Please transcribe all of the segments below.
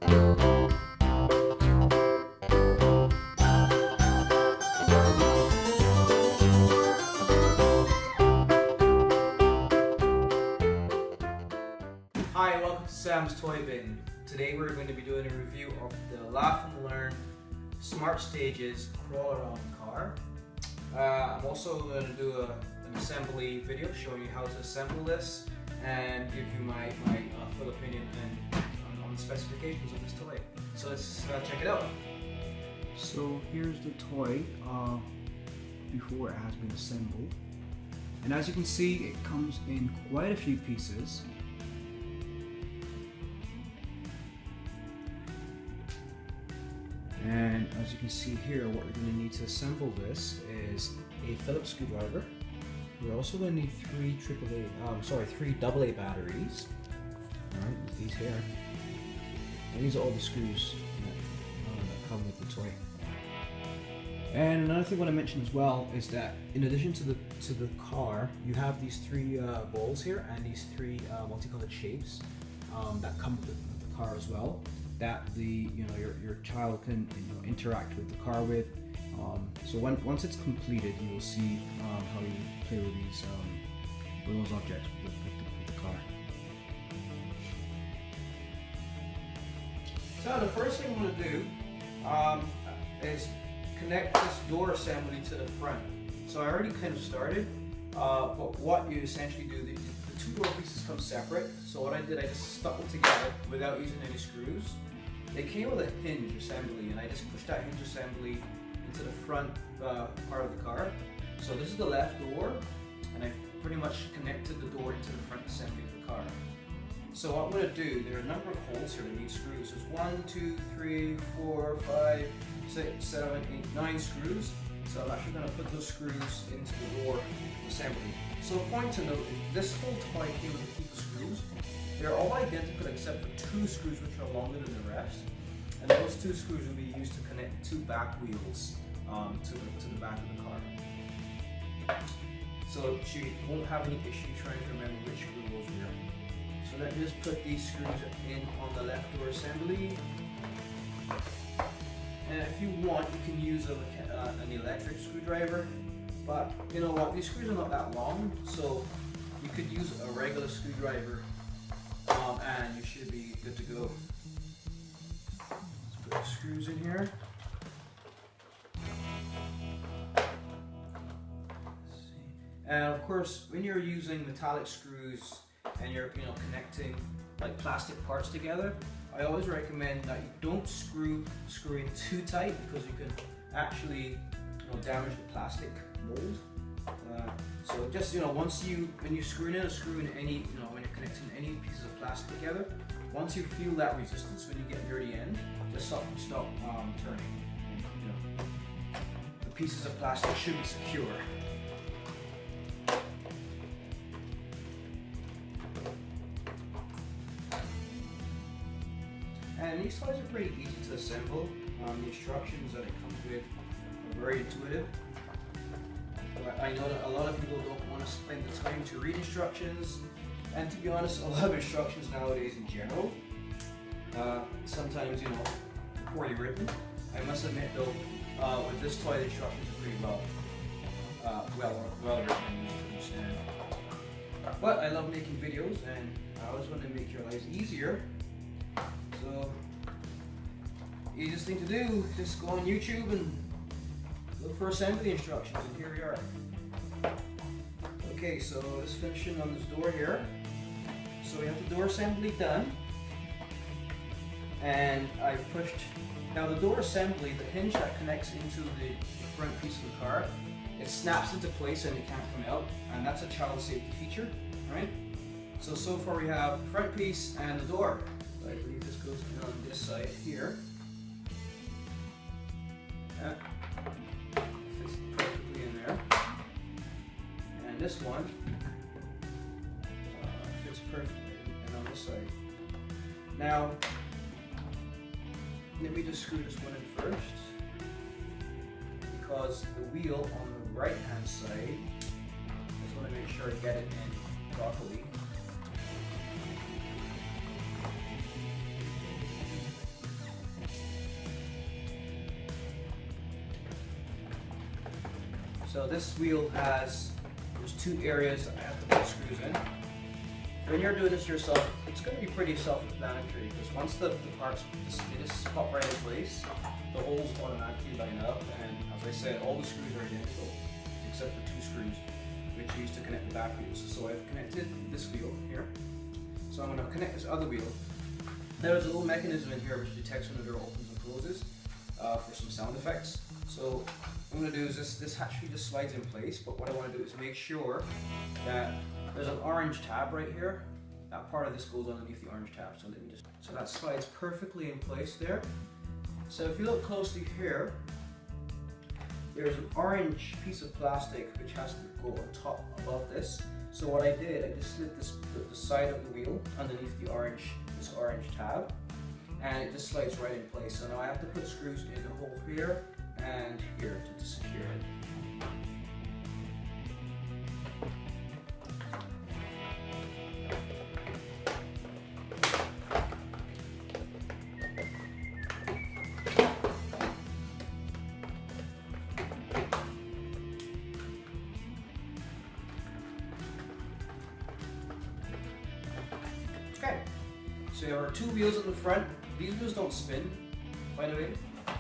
Hi, welcome to Sam's Toy Bin. Today we're going to be doing a review of the Laugh and Learn Smart Stages Crawl Around Car. I'm also going to do an assembly video showing you how to assemble this and give you my full opinion on the specifications of this toy. So let's check it out. So here's the toy before it has been assembled, and as you can see, it comes in quite a few pieces. And as you can see here, what we're going to need to assemble this is a Phillips screwdriver. We're also going to need three AA batteries. Alright, with these here. And these are all the screws that come with the toy. And another thing I want to mention as well is that in addition to the car, you have these three balls here and these three multicolored shapes that come with the car as well, that your child can interact with the car with. So once it's completed, you will see how you play with those objects with the car. So the first thing I'm going to do is connect this door assembly to the front. So I already kind of started, but what you essentially do, the two door pieces come separate. So what I did, I just stuck them together without using any screws. They came with a hinge assembly, and I just pushed that hinge assembly into the front part of the car. So this is the left door, and I pretty much connected the door into the front assembly of the car. So what I'm going to do, there are a number of holes here that need screws. There's 1, 2, 3, 4, 5, 6, 7, 8, 9 screws. So I'm actually going to put those screws into the door assembly. So a point to note, this whole toy came with a heap of screws. They're all identical except for 2 screws which are longer than the rest. And those 2 screws will be used to connect 2 back wheels to the back of the car. So she won't have any issue trying to remember which screw goes where. So let's just put these screws in on the left door assembly. And if you want, you can use an electric screwdriver. But you know what, these screws are not that long, so you could use a regular screwdriver and you should be good to go. Let's put the screws in here. And of course, when you're using metallic screws and you're connecting like plastic parts together, I always recommend that you don't screw in too tight, because you can actually damage the plastic mold. So just when you screw in a screw in any when you're connecting any pieces of plastic together, once you feel that resistance when you get near the end, just stop turning. The pieces of plastic should be secure. And these toys are pretty easy to assemble. The instructions that it comes with are very intuitive. But I know that a lot of people don't want to spend the time to read instructions, and to be honest, a lot of instructions nowadays in general, sometimes poorly written. I must admit though, with this toy, the instructions are pretty well written and easy to understand. But I love making videos, and I always want to make your lives easier. So, easiest thing to do, just go on YouTube and look for assembly instructions, and here we are. Okay, so let's finish on this door here. So we have the door assembly done, and I pushed. Now the door assembly, the hinge that connects into the front piece of the car, it snaps into place and it can't come out, and that's a child safety feature, right? So far we have the front piece and the door. I believe this goes on this side here. That fits perfectly in there. And this one fits perfectly and on this side. Now, let me just screw this one in first, because the wheel on the right hand side, I just want to make sure I get it in properly. So this wheel has, there's two areas that I have to put screws in. When you're doing this yourself, it's going to be pretty self-explanatory because once the parts just pop right in place, the holes automatically line up, and as I said, all the screws are identical except for two screws which are used to connect the back wheels. So I've connected this wheel here. So I'm going to connect this other wheel. There's a little mechanism in here which detects when the door opens and closes for some sound effects. So what I'm going to do is this actually just slides in place, but what I want to do is make sure that there's an orange tab right here. That part of this goes underneath the orange tab. So that slides perfectly in place there. So if you look closely here, there's an orange piece of plastic which has to go on top above this. So what I did, I just slid the side of the wheel underneath this orange tab, and it just slides right in place. So now I have to put screws in the hole here and here to secure it. Okay, so there are two wheels at the front. These wheels don't spin, by the way,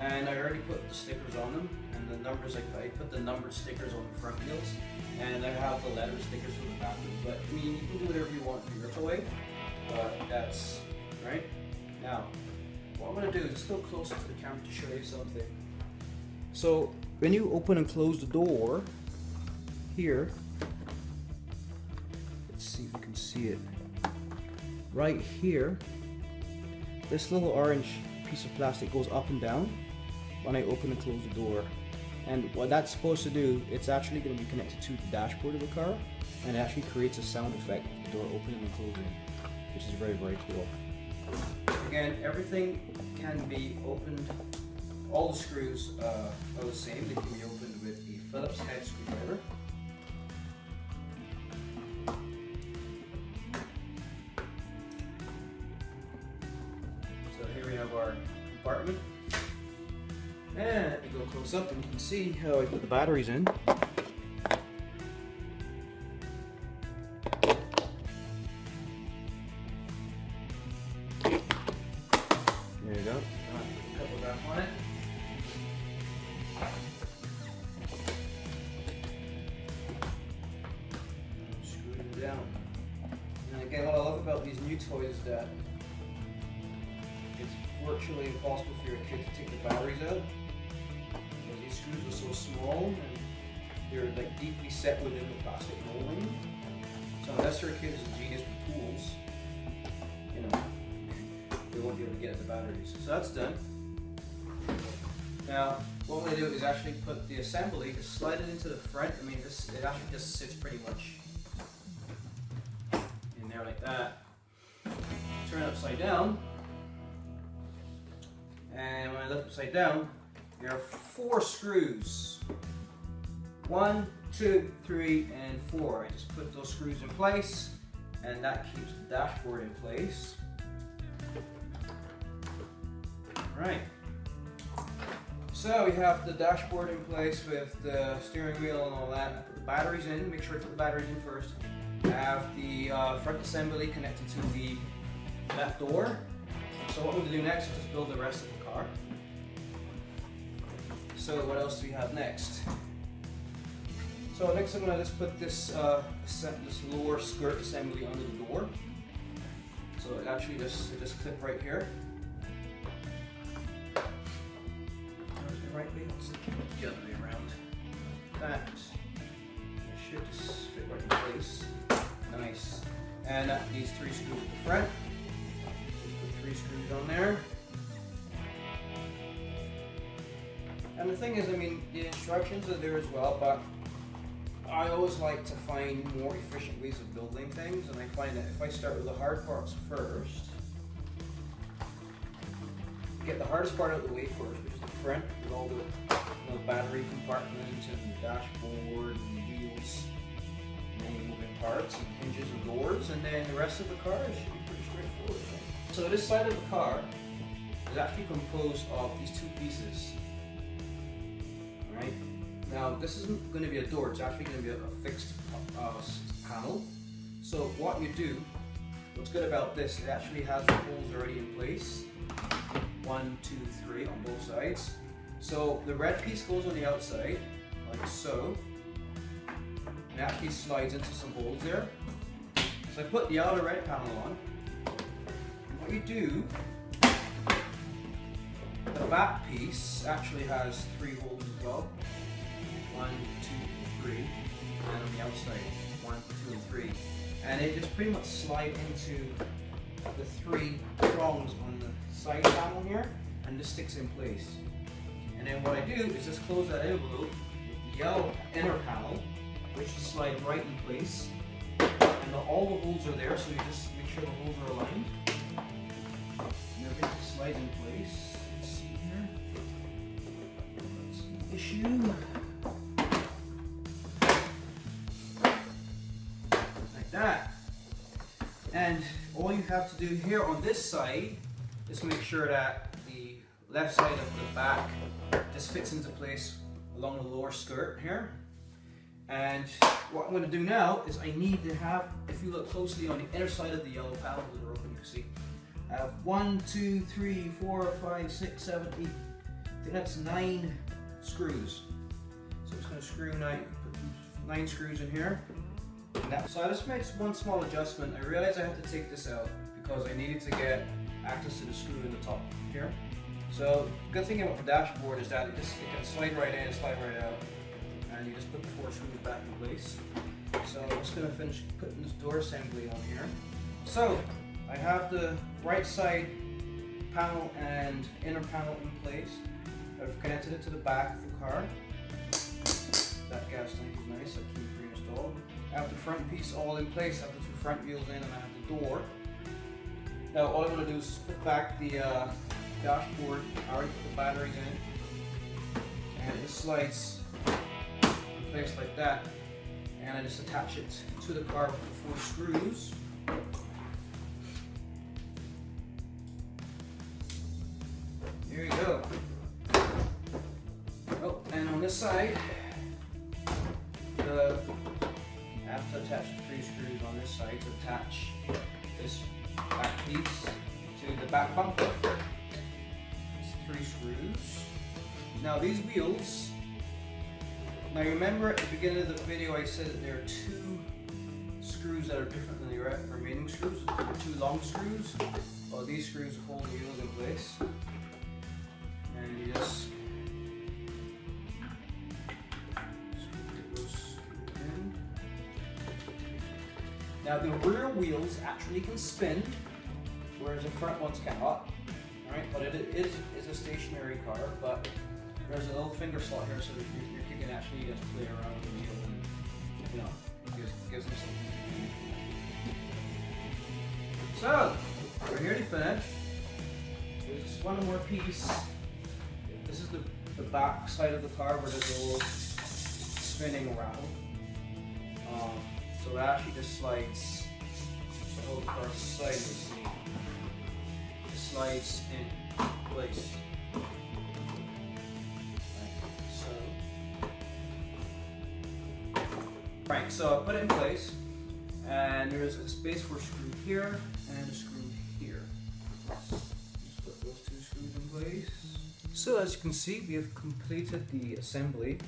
and I already put the stickers on them, and the numbers, I put the numbered stickers on the front wheels, and I have the letter stickers for the back wheels. But I mean, you can do whatever you want for your toy, but that's right. Now, what I'm going to do is just go closer to the camera to show you something. So when you open and close the door here, let's see if you can see it. Right here, this little orange piece of plastic goes up and down when I open and close the door. And what that's supposed to do, it's actually going to be connected to the dashboard of the car, and it actually creates a sound effect with the door opening and closing, which is very, very cool. Again, everything can be opened, all the screws are the same. They can be opened with the Phillips head screwdriver. Our compartment, and we go close up and you can see how I put the batteries in. There you go. A couple back on it. Screw them down. And again, what I love about these new toys is that it's virtually impossible for your kid to take the batteries out because these screws are so small and they're like deeply set within the plastic molding. So unless your kid is a genius with tools, you know, they won't be able to get at the batteries. So that's done. Now what I'm going to do is actually put the assembly, just slide it into the front. I mean, it actually just sits pretty much in there like that. Turn it upside down. And when I lift upside down, there are 4 screws. 1, 2, 3, and 4. I just put those screws in place, and that keeps the dashboard in place. Alright. So we have the dashboard in place with the steering wheel and all that. I put the batteries in, make sure I put the batteries in first. I have the front assembly connected to that door. So what I'm going to do next is just build the rest of the car. So what else do we have next? So next I'm going to just put this lower skirt assembly under the door. So it actually just clip right here. There's the right way. Let's keep it the other way around. That should just fit right in place. Nice. And that needs 3 screws at the front. 3 screws on there. And the thing is, I mean, the instructions are there as well, but I always like to find more efficient ways of building things, and I find that if I start with the hard parts first, get the hardest part out of the way first, which is the front, with all the battery compartments and the dashboard and the wheels, and any moving parts and hinges and doors, and then the rest of the car should be pretty straightforward. So this side of the car is actually composed of these 2 pieces. Alright? Now this isn't going to be a door, it's actually going to be a fixed panel. So what you do, what's good about this, it actually has the holes already in place. 1, 2, 3 on both sides. So the red piece goes on the outside, like so. And it actually slides into some holes there. So I put the outer red panel on. And what you do, the back piece actually has 3 holes as well. 1, 2, 3, and on the outside, 1, 2, and 3. And it just pretty much slides into the 3 prongs on the side panel here, and just sticks in place. And then what I do is just close that envelope with the yellow inner panel, which slides right in place. And all the holes are there, so you just make sure the holes are aligned. And everything slides in place. Let's see here. That's the issue. Like that. And all you have to do here on this side is make sure that the left side of the back just fits into place along the lower skirt here. And what I'm going to do now is I need to have, if you look closely on the inner side of the yellow panel, you can see, I have 1, 2, 3, 4, 5, 6, 7, 8, I think that's 9 screws. So I'm just going to screw 9 screws in here. So I just made one small adjustment. I realized I had to take this out because I needed to get access to the screw in the top here. So the good thing about the dashboard is that it can slide right in and slide right out. And you just put the 4 screws back in place. So I'm just going to finish putting this door assembly on here. So I have the right side panel and inner panel in place. I've connected it to the back of the car. That gas tank is nice, I keep pre-installed. I have the front piece all in place, I have the 2 front wheels in, and I have the door. Now all I'm going to do is put back the dashboard. I already put the batteries in. And it slides in place like that. And I just attach it to the car with the 4 screws. There you go. Oh, and on this side, I have to attach the 3 screws on this side to attach this back piece to the back bumper. It's 3 screws. Now these wheels, now remember at the beginning of the video I said that there are 2 screws that are different than the remaining screws. There are 2 long screws. Well, these screws hold the wheels in place. And you just now the rear wheels actually can spin, whereas the front ones cannot. Alright, but it is a stationary car, but there's a little finger slot here so that your kid can actually just play around with the wheel and, you know, gives them something. So, we're here to finish. There's one more piece. This is the back side of the car where there's a little spinning around. So it actually just slides, the whole car slides, you see, it slides in place. Right, so I put it in place, and there's a space for a screw here and a screw here. Just put those 2 screws in place. So as you can see, we have completed the assembly